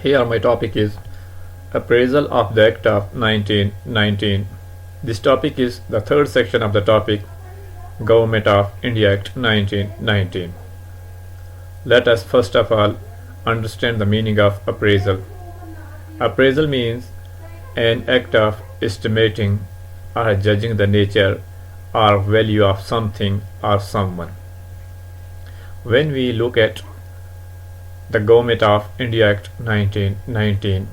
Here my topic is Appraisal of the Act of 1919. This topic is the third section of the topic Government of India Act 1919. Let us first of all understand the meaning of appraisal. Appraisal means an act of estimating or judging the nature or value of something or someone. When we look at the Government of India Act 1919,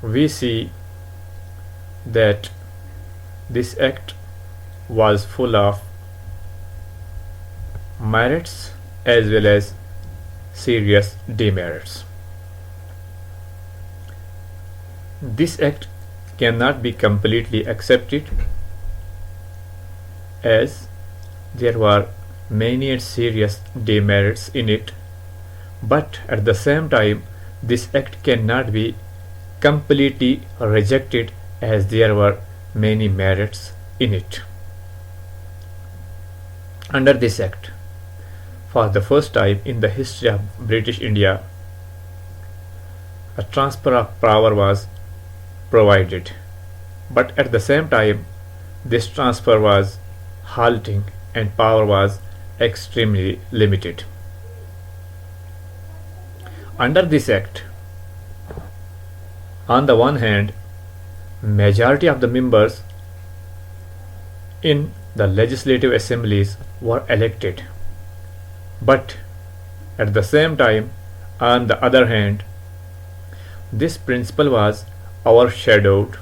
we see that this act was full of merits as well as serious demerits. This act cannot be completely accepted as there were many and serious demerits in it, but at the same time this act cannot be completely rejected as there were many merits in it. Under this act, for the first time in the history of British India, a transfer of power was provided, but at the same time this transfer was halting and power was extremely limited. Under this act, on the one hand, majority of the members in the legislative assemblies were elected, but at the same time, on the other hand, this principle was overshadowed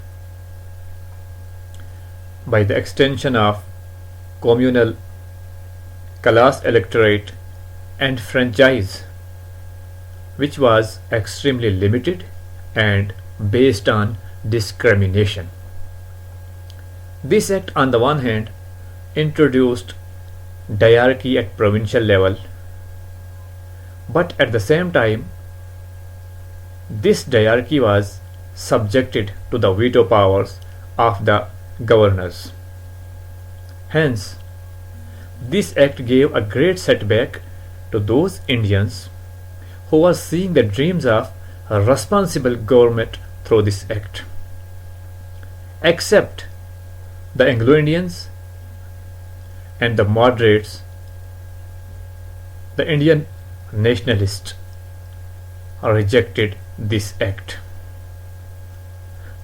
by the extension of communal class electorate and franchise, which was extremely limited and based on discrimination. This act, on the one hand, introduced diarchy at provincial level, but at the same time, this diarchy was subjected to the veto powers of the governors. Hence, this act gave a great setback to those Indians who were seeing the dreams of a responsible government through this act. Except the Anglo-Indians and the moderates, the Indian nationalists rejected this act.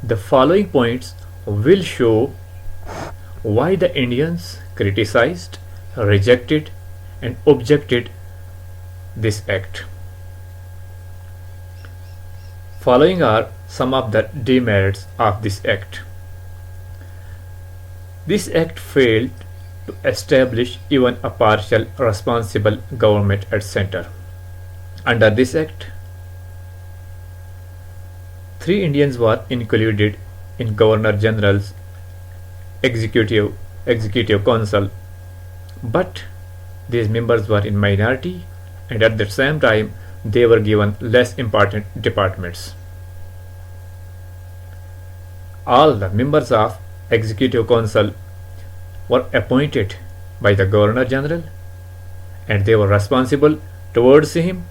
The following points will show why the Indians criticized, rejected and objected this act. Following are some of the demerits of this act. This act failed to establish even a partial responsible government at center. Under this act, 3 Indians were included in Governor General's Executive Council, but these members were in minority and at the same time they were given less important departments. All the members of Executive Council were appointed by the Governor General and they were responsible towards him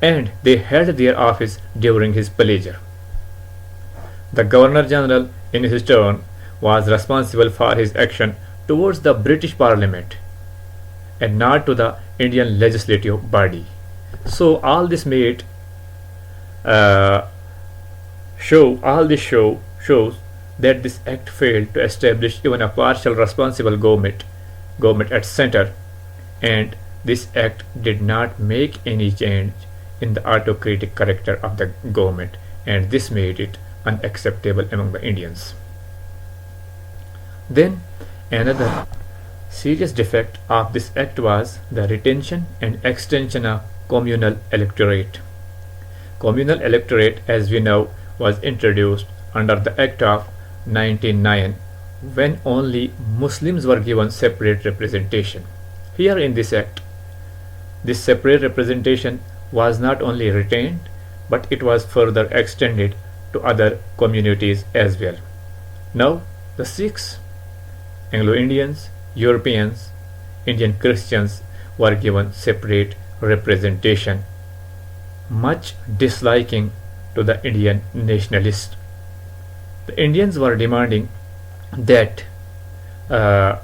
and they held their office during his pleasure. The Governor General in his turn was responsible for his action towards the British Parliament and not to the Indian legislative body. So all this shows that this act failed to establish even a partial responsible government at center, and this act did not make any change in the autocratic character of the government, and this made it unacceptable among the Indians. Then another serious defect of this act was the retention and extension of communal electorate. Communal electorate, as we know, was introduced under the Act of 1909 when only Muslims were given separate representation. Here in this act, this separate representation was not only retained but it was further extended to other communities as well. Now the Sikhs, Anglo-Indians, Europeans, Indian Christians were given separate representation much disliking to the Indian nationalists. The Indians were demanding that uh,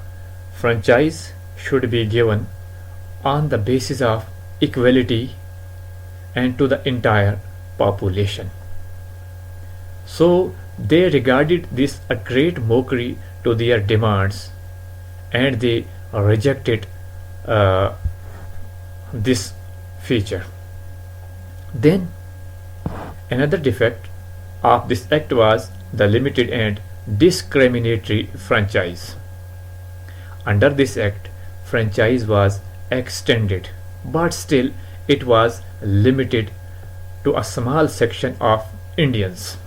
franchise should be given on the basis of equality and to the entire population. So they regarded this a great mockery to their demands, and they rejected uh, this feature. Then another defect of this act was the limited and discriminatory franchise. Under this act, franchise was extended, but still it was limited to a small section of Indians.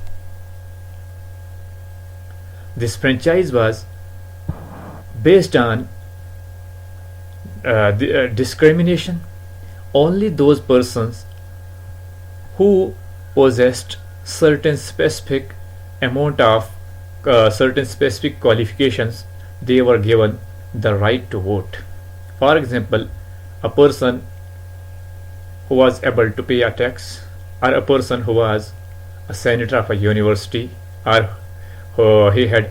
This franchise was based on discrimination. Only those persons who possessed certain specific amount of certain specific qualifications, they were given the right to vote. For example, a person who was able to pay a tax, or a person who was a senator of a university, or who he had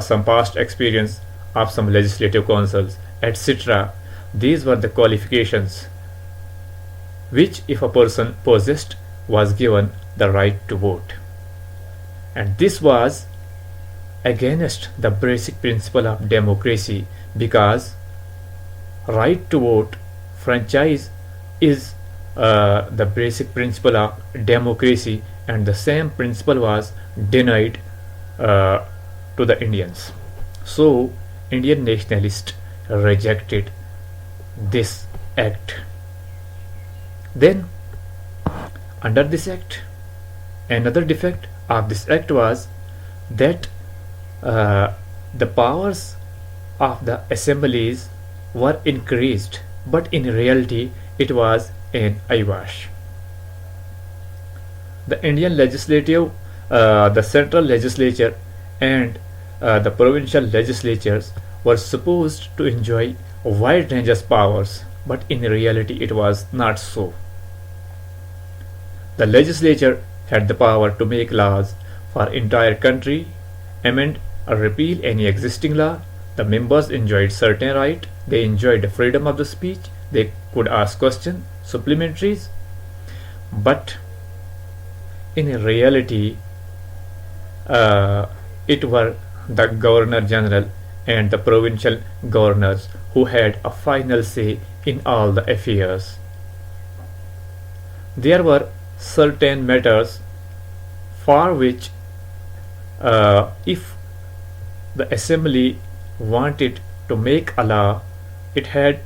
some past experience of some legislative councils, etc. These were the qualifications which, if a person possessed, was given the right to vote. And this was against the basic principle of democracy, because right to vote, franchise, is the basic principle of democracy, and the same principle was denied to the Indians. So Indian nationalists rejected this act. Then under this act, another defect of this act was that the powers of the assemblies were increased, but in reality it was an eyewash. The Indian legislative, the central legislature and the provincial legislatures were supposed to enjoy a wide range of powers, but in reality it was not so. The legislature had the power to make laws for entire country, amend or repeal any existing law. The members enjoyed certain right. They enjoyed freedom of the speech. They could ask questions, supplementaries. But in reality, it were the Governor General and the provincial governors who had a final say in all the affairs. There were certain matters for which, if the assembly wanted to make a law, it had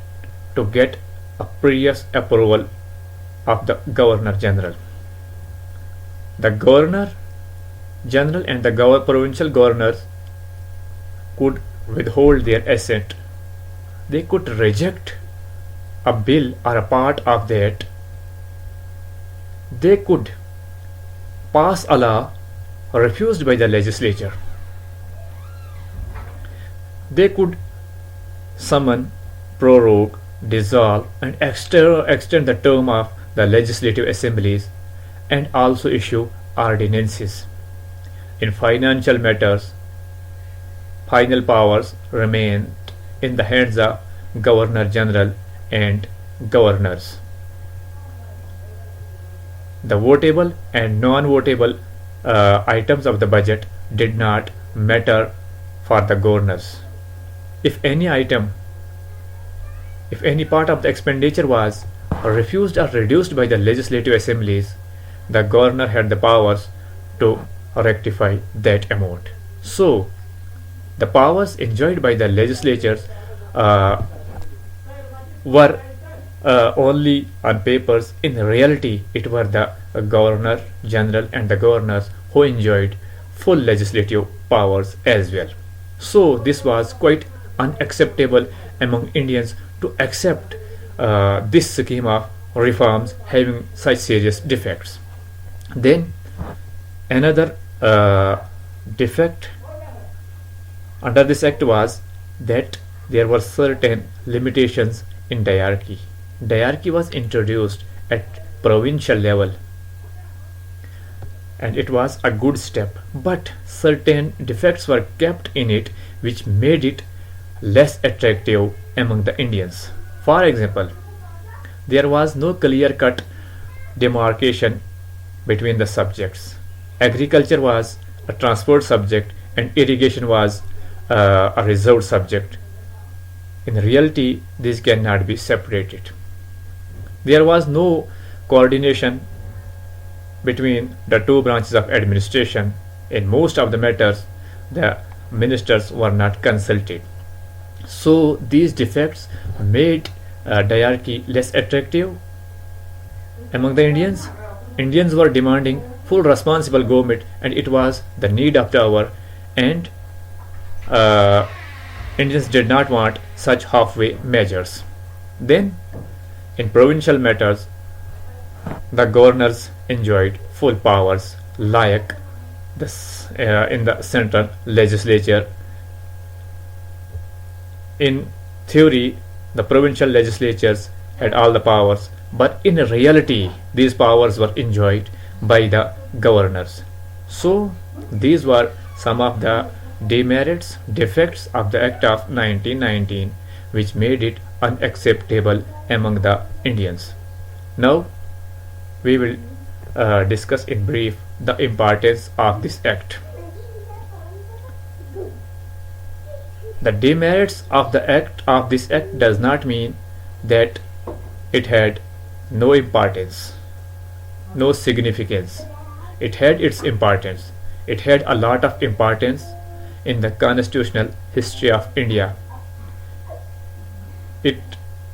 to get a previous approval of the Governor General. The Governor General and the provincial governors could withhold their assent. They could reject a bill or a part of that. They could pass a law refused by the legislature. They could summon, prorogue, dissolve, and extend the term of the legislative assemblies, and also issue ordinances. In financial matters, final powers remained in the hands of Governor General and governors. The votable and non-votable items of the budget did not matter for the governors. If any item, if any part of the expenditure was refused or reduced by the legislative assemblies, the governor had the powers to rectify that amount. So, the powers enjoyed by the legislatures were only on papers. In reality, it were the Governor General and the governors who enjoyed full legislative powers as well. So, this was quite unacceptable among Indians to accept this scheme of reforms having such serious defects. Then another defect under this act was that there were certain limitations in diarchy. Diarchy was introduced at provincial level, and it was a good step, but certain defects were kept in it which made it less attractive among the Indians. For example, there was no clear cut demarcation between the subjects. Agriculture was a transferred subject and irrigation was a reserved subject. In reality, these cannot be separated. There was no coordination between the two branches of administration. In most of the matters, the ministers were not consulted. So these defects made diarchy less attractive among the Indians. Indians were demanding full responsible government, and it was the need of the hour, and Indians did not want such halfway measures. Then, in provincial matters, the governors enjoyed full powers like this in the central legislature. In theory, the provincial legislatures had all the powers, but in reality, these powers were enjoyed by the governors. So, these were some of the demerits, defects of the Act of 1919, which made it unacceptable among the Indians. Now, we will discuss in brief the importance of this act. The demerits of this act does not mean that it had no importance, no significance. It had its importance. It had a lot of importance in the constitutional history of India. It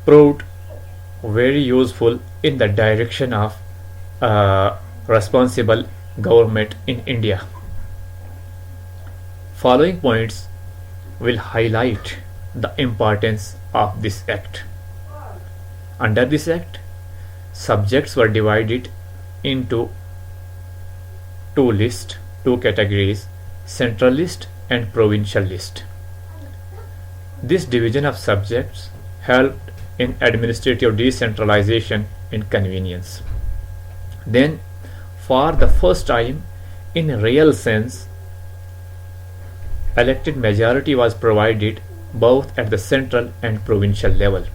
proved very useful in the direction of responsible government in India. Following points will highlight the importance of this act. Under this act, subjects were divided into two categories, central list and provincial list. This division of subjects helped in administrative decentralization and convenience. Then, for the first time, in real sense, elected majority was provided both at the central and provincial level.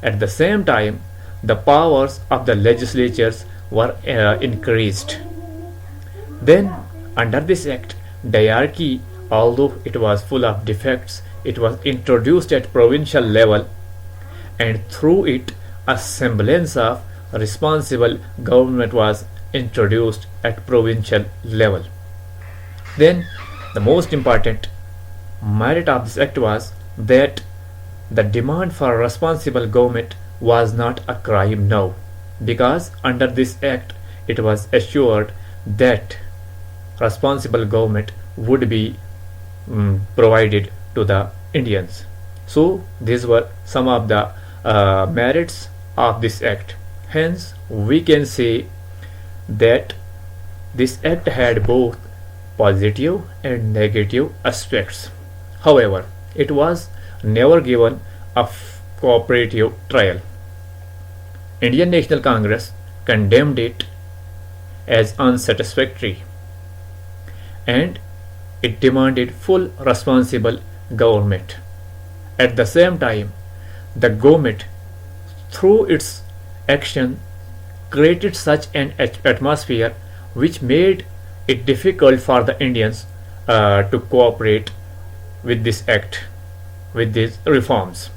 At the same time, the powers of the legislatures were increased. Then, under this act, diarchy, although it was full of defects, it was introduced at provincial level, and through it, a semblance of responsible government was introduced at provincial level. Then, the most important merit of this act was that the demand for responsible government was not a crime now, because under this act it was assured that responsible government would be provided to the Indians. So these were some of the merits of this act. Hence, we can say that this act had both positive and negative aspects. However, it was never given a cooperative trial. Indian National Congress condemned it as unsatisfactory, and it demanded full responsible government. At the same time, the government, through its action, created such an atmosphere which made it difficult for the Indians to cooperate with this act, with these reforms.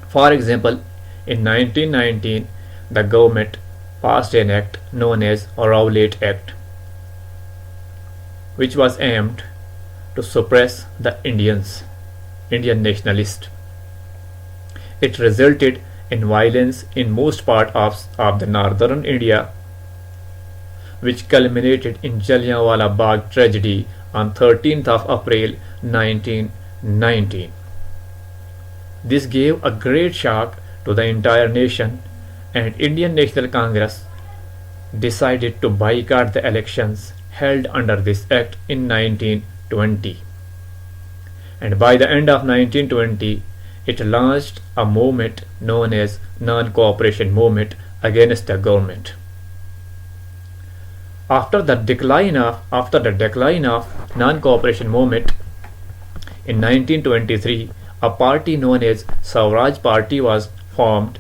For example, in 1919, the government passed an act known as Rowlatt Act, which was aimed to suppress the Indian nationalists. It resulted in violence in most parts of the northern India, which culminated in Jallianwala Bagh tragedy on 13th of April 1919. This gave a great shock to the entire nation, and Indian National Congress decided to boycott the elections held under this act in 1920. And by the end of 1920, it launched a movement known as Non-Cooperation Movement against the government. After the decline of non-cooperation movement in 1923, a party known as Swaraj Party was formed,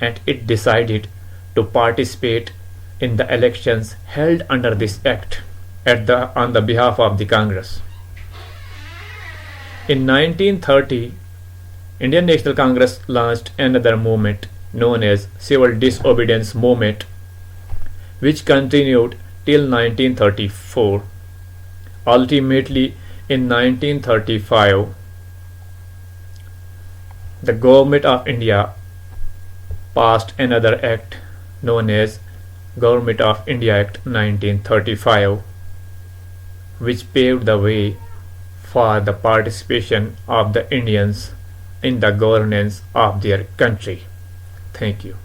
and it decided to participate in the elections held under this act on the behalf of the Congress. In 1930, Indian National Congress launched another movement known as Civil Disobedience Movement, which continued till 1934. Ultimately, in 1935, the Government of India passed another act known as Government of India Act 1935, which paved the way for the participation of the Indians in the governance of their country. Thank you.